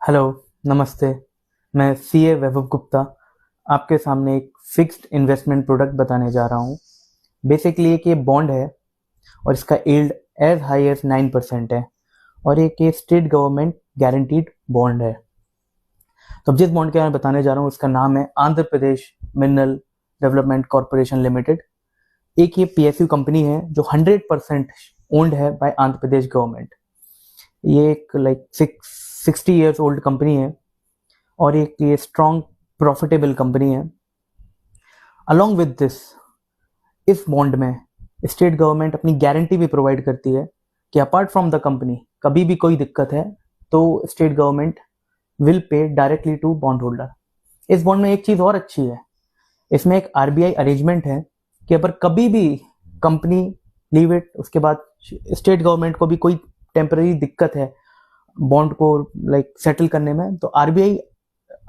Hello, नमस्ते। मैं CA वैभव गुप्ता आपके सामने एक फिक्स्ड इन्वेस्टमेंट प्रोडक्ट बताने जा रहा हूँ। बेसिकली एक ये बॉन्ड है और इसका यील्ड एज हाई एज 9% है और एक ये स्टेट गवर्नमेंट गारंटीड बॉन्ड है। तो अब जिस बॉन्ड के बारे में बताने जा रहा हूँ उसका नाम है Andhra Pradesh mineral development corporation limited. एक ये पीएसयू कंपनी है जो 100% ओन्ड है बाय आंध्र प्रदेश गवर्नमेंट। ये एक 60 ईयर्स ओल्ड कंपनी है और एक ये स्ट्रॉन्ग प्रॉफिटेबल कंपनी है। अलॉन्ग विद दिस, इस बॉन्ड में स्टेट गवर्नमेंट अपनी गारंटी भी प्रोवाइड करती है कि अपार्ट फ्रॉम द कंपनी कभी भी कोई दिक्कत है तो state government will pay directly to bond holder. इस बॉन्ड में एक चीज और अच्छी है, इसमें एक आरबीआई अरेंजमेंट है कि अगर कभी भी कंपनी लीव इट, उसके बाद स्टेट गवर्नमेंट को भी कोई टेम्पररी दिक्कत है बॉन्ड को सेटल करने में, तो आरबीआई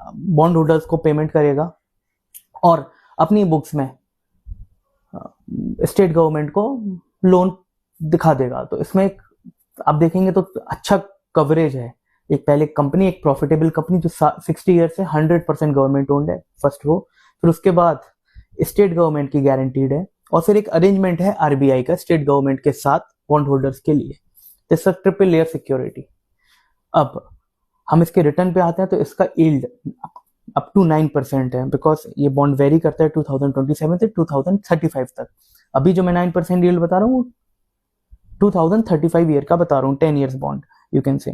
बॉन्ड होल्डर्स को पेमेंट करेगा और अपनी बुक्स में स्टेट गवर्नमेंट को लोन दिखा देगा। तो इसमें एक आप देखेंगे तो अच्छा कवरेज है। एक पहले कंपनी, एक प्रॉफिटेबल कंपनी जो 60 ईयर से 100% गवर्नमेंट ओन्ड है, फर्स्ट वो, फिर उसके बाद स्टेट गवर्नमेंट की गारंटीड है और फिर एक अरेंजमेंट है आरबीआई का स्टेट गवर्नमेंट के साथ बॉन्ड होल्डर्स के लिए। This is triple layer security. अब हम इसके रिटर्न पे आते हैं तो इसका यील्ड अप टू 9% है, बिकॉज ये बॉन्ड वेरी करता है 2027 से 2035 तक। अभी जो मैं 9% यील्ड बता रहा हूँ 2035 ईयर का बता रहा हूँ, 10 years bond you can say.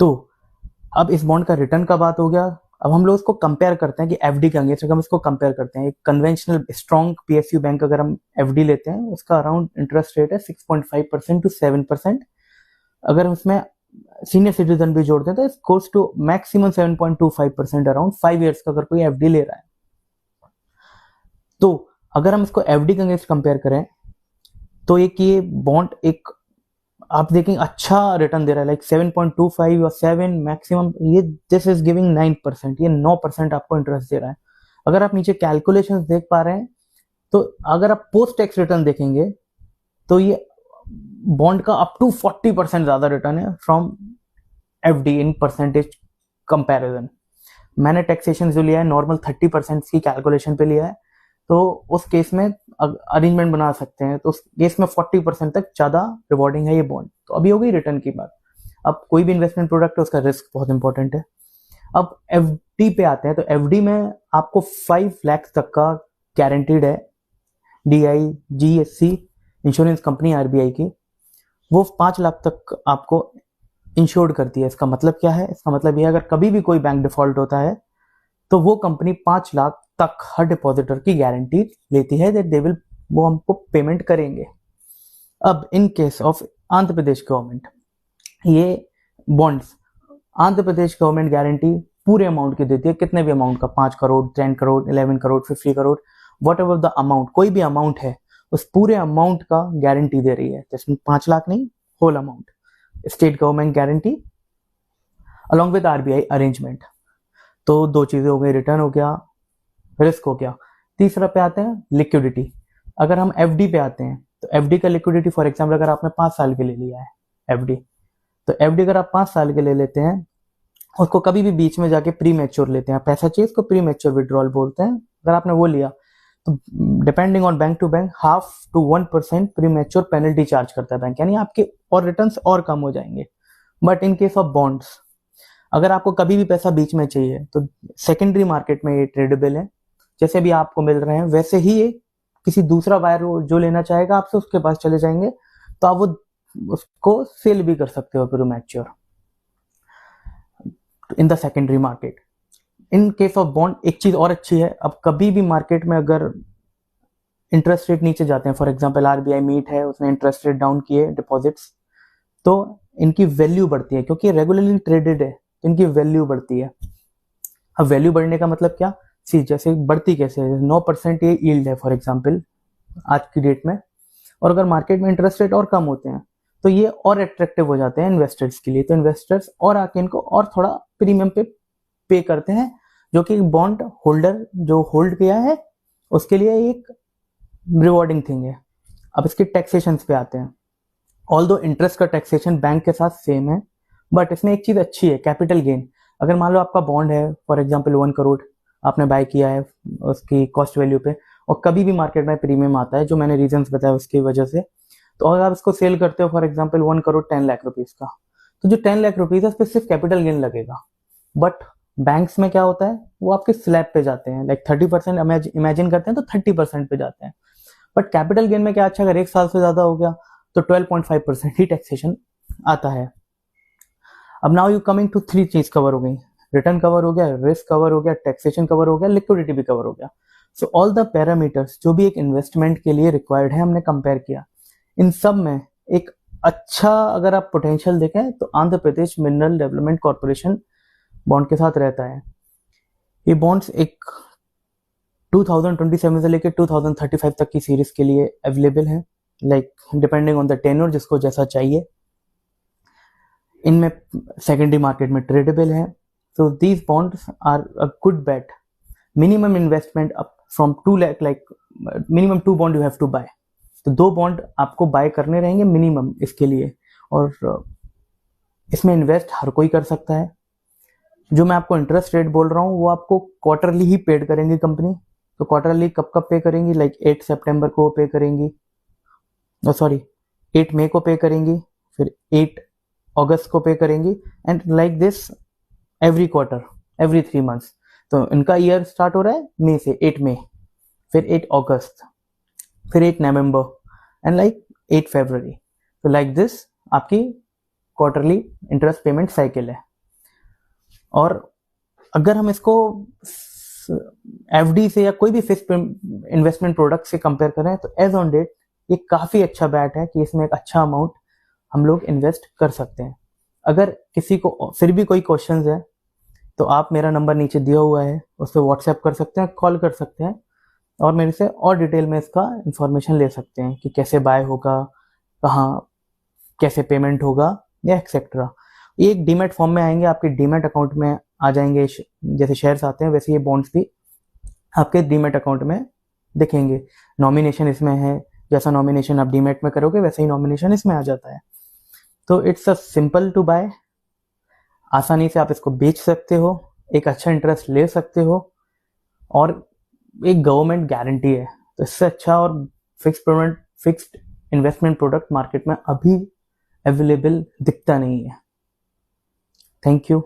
तो अब इस बॉन्ड का रिटर्न का बात हो गया। अब हम लोग इसको कंपेयर करते हैं कि एफडी के अगेंस्ट हम इसको कंपेयर करते हैं। एक कन्वेंशनल स्ट्रॉन्ग पीएसयू बैंक अगर हम एफडी लेते हैं उसका अराउंड इंटरेस्ट रेट है 6.5% टू 7%। अगर उसमें सीनियर सिटीजन भी जोड़ते हैं तो course to maximum 7.25% around 5 years का अगर कोई एफडी ले रहा है। तो अगर हम इसको एफडी के अगेंस्ट कंपेयर करें तो एक ये बॉन्ड एक आप देखेंगे अच्छा रिटर्न दे रहा है, 7.25 और 7 मैक्सिमम। ये दिस इज गिविंग 9%, ये 9% आपको इंटरेस्ट दे रहा है। अगर आप नीचे कैलकुलेशंस देख पा रहे हैं तो अगर आप पोस्ट टैक्स रिटर्न देखेंगे तो ये बॉन्ड का अप टू 40% ज्यादा रिटर्न है from FD in percentage comparison. मैंने टैक्सेशन जो लिया है नॉर्मल 30% की कैलकुलेशन पे लिया है, तो उस केस में अरेंजमेंट बना सकते हैं, तो उस केस में 40% तक ज्यादा रिवॉर्डिंग है ये बॉन्ड। तो अभी हो गई रिटर्न की बात। अब कोई भी इन्वेस्टमेंट प्रोडक्ट है उसका रिस्क बहुत इंपॉर्टेंट है। अब एफडी पे आते हैं तो एफडी में आपको 5 लाख तक का गारंटीड है। DI GSC insurance company RBI की, वो 5 लाख तक आपको इंश्योर्ड करती है। इसका मतलब क्या है? इसका मतलब यह अगर कभी भी कोई बैंक डिफॉल्ट होता है तो वो कंपनी 5 लाख तक हर डिपॉजिटर की गारंटी लेती है दैट दे विल, वो हमको पेमेंट करेंगे। अब in case of Andhra Pradesh government, ये bonds Andhra Pradesh government guarantee पूरे अमाउंट की देती है, कितने भी अमाउंट का, 5 crore 10 crore 11 crore 50 crore what ever the amount, कोई भी अमाउंट है उस पूरे अमाउंट का गारंटी दे रही है। जिसमें 5 लाख नहीं, whole amount state government guarantee along with RBI arrangement. तो दो चीजें हो गई, रिटर्न हो गया, रिस्क हो गया। तीसरा पे आते हैं लिक्विडिटी। अगर हम एफडी पे आते हैं तो एफडी का लिक्विडिटी, फॉर एग्जाम्पल अगर आपने 5 साल के लिए लिया है एफडी, तो एफडी अगर आप 5 साल के लिए लेते हैं, उसको कभी भी बीच में जाके प्री मैच्योर लेते हैं, पैसा चाहिए उसको प्री मैच्योर विड्रॉल बोलते हैं। अगर आपने वो लिया तो depending on bank to bank 0.5 to 1% premature penalty charge करता है बैंक, यानी आपके और रिटर्न्स और कम हो जाएंगे। But in case of bonds, अगर आपको कभी भी पैसा बीच में चाहिए तो सेकेंडरी मार्केट में ये ट्रेडेबल है। जैसे भी आपको मिल रहे हैं वैसे ही ये किसी दूसरा बायर जो लेना चाहेगा आपसे उसके पास चले जाएंगे, तो आप वो उसको सेल भी कर सकते हो pre mature in the secondary market. In case of bond एक चीज और अच्छी है, अब कभी भी मार्केट में अगर इंटरेस्ट रेट नीचे जाते हैं, फॉर एग्जांपल आरबीआई मीट है, उसने इंटरेस्ट रेट डाउन किए डिपॉजिट्स, तो इनकी वैल्यू बढ़ती है क्योंकि रेगुलरली ट्रेडेड है, तो इनकी वैल्यू बढ़ती है। अब वैल्यू बढ़ने का मतलब क्या, सी जैसे बढ़ती कैसे है, 9% ये यील्ड है फॉर एग्जांपल आज की डेट में, और अगर मार्केट में इंटरेस्ट रेट और कम होते हैं तो ये और अट्रैक्टिव हो जाते हैं इन्वेस्टर्स के लिए। तो इन्वेस्टर्स और आके इनको और थोड़ा प्रीमियम पे करते हैं, जो कि बॉन्ड होल्डर जो होल्ड किया है उसके लिए एक रिवॉर्डिंग थिंग है। अब इसके टैक्सेशन पे आते हैं। ऑल्दो इंटरेस्ट का टैक्सेशन बैंक के साथ सेम है, बट इसमें एक चीज़ अच्छी है, कैपिटल गेन। अगर मान लो आपका बॉन्ड है फॉर एग्जांपल 1 करोड़ आपने बाय किया है उसकी कॉस्ट वैल्यू पे, और कभी भी मार्केट में प्रीमियम आता है जो मैंने रीजंस बताया उसकी वजह से, तो अगर आप इसको सेल करते हो for example 1 crore 10 lakh rupees का, तो जो 10 लाख रुपीज़ है उस पर सिर्फ कैपिटल गेन लगेगा। बट बैंक्स में क्या होता है, वो आपके स्लैब पे जाते हैं, लाइक 30% इमेजिन करते हैं तो 30% पे जाते हैं। बट कैपिटल गेन में क्या अच्छा, अगर 1 साल से ज्यादा हो गया तो 12.5% ही टैक्सेशन आता है। अब नाउ यू कमिंग टू 3 चीज कवर हो गई, रिटर्न कवर हो गया, रिस्क कवर हो गया, टैक्सेशन कवर हो गया, लिक्विडिटी भी कवर हो गया। सो ऑल द पैरामीटर्स जो भी एक इन्वेस्टमेंट के लिए रिक्वायर्ड है हमने कंपेयर किया। इन सब में एक अच्छा अगर आप पोटेंशियल देखें तो Andhra Pradesh mineral development corporation bond के साथ रहता है। ये बॉन्ड्स एक 2027 से लेकर 2035 तक की सीरीज के लिए अवेलेबल है, like depending on the tenure, जिसको जैसा चाहिए। इनमें सेकेंडरी मार्केट में ट्रेडेबल है। So these bonds are a good bet. Minimum investment up from 2 lakh, like minimum 2 bond you have to buy. तो 2 बॉन्ड आपको बाय करने रहेंगे मिनिमम इसके लिए, और इसमें इन्वेस्ट हर कोई कर सकता है। जो मैं आपको इंटरेस्ट रेट बोल रहा हूँ वो आपको क्वार्टरली ही पेड करेंगी कंपनी। तो क्वार्टरली कब कब पे करेंगी, लाइक 8 सितंबर को पे करेंगी, सॉरी 8 मई को पे करेंगी, फिर 8 अगस्त को पे करेंगी, and like this every quarter, every 3 months. तो इनका ईयर स्टार्ट हो रहा है मई से, 8 मई, फिर 8 अगस्त, फिर 8 नवंबर एंड लाइक 8 फरवरी। तो लाइक दिस आपकी क्वार्टरली इंटरेस्ट पेमेंट साइकिल है। और अगर हम इसको एफडी से या कोई भी फिक्स्ड इन्वेस्टमेंट प्रोडक्ट से कंपेयर करें तो एज ऑन डेट ये काफ़ी अच्छा बैट है कि इसमें एक अच्छा अमाउंट हम लोग इन्वेस्ट कर सकते हैं। अगर किसी को फिर भी कोई क्वेश्चंस है तो आप, मेरा नंबर नीचे दिया हुआ है, उस पर व्हाट्सएप कर सकते हैं, कॉल कर सकते हैं, और मेरे से और डिटेल में इसका इंफॉर्मेशन ले सकते हैं कि कैसे बाय होगा, कहाँ कैसे पेमेंट होगा, या एक्सेट्रा। ये एक डीमेट फॉर्म में आएंगे, आपके डीमेट अकाउंट में आ जाएंगे। जैसे शेयर्स आते हैं वैसे ये बॉन्ड्स भी आपके डीमेट अकाउंट में दिखेंगे। नॉमिनेशन इसमें है, जैसा नॉमिनेशन आप डीमेट में करोगे वैसे ही नॉमिनेशन इसमें आ जाता है। तो it's a simple to buy, आसानी से आप इसको बेच सकते हो, एक अच्छा इंटरेस्ट ले सकते हो, और एक गवर्नमेंट गारंटी है। तो इससे अच्छा और फिक्स्ड इन्वेस्टमेंट प्रोडक्ट मार्केट में अभी अवेलेबल दिखता नहीं है। Thank you.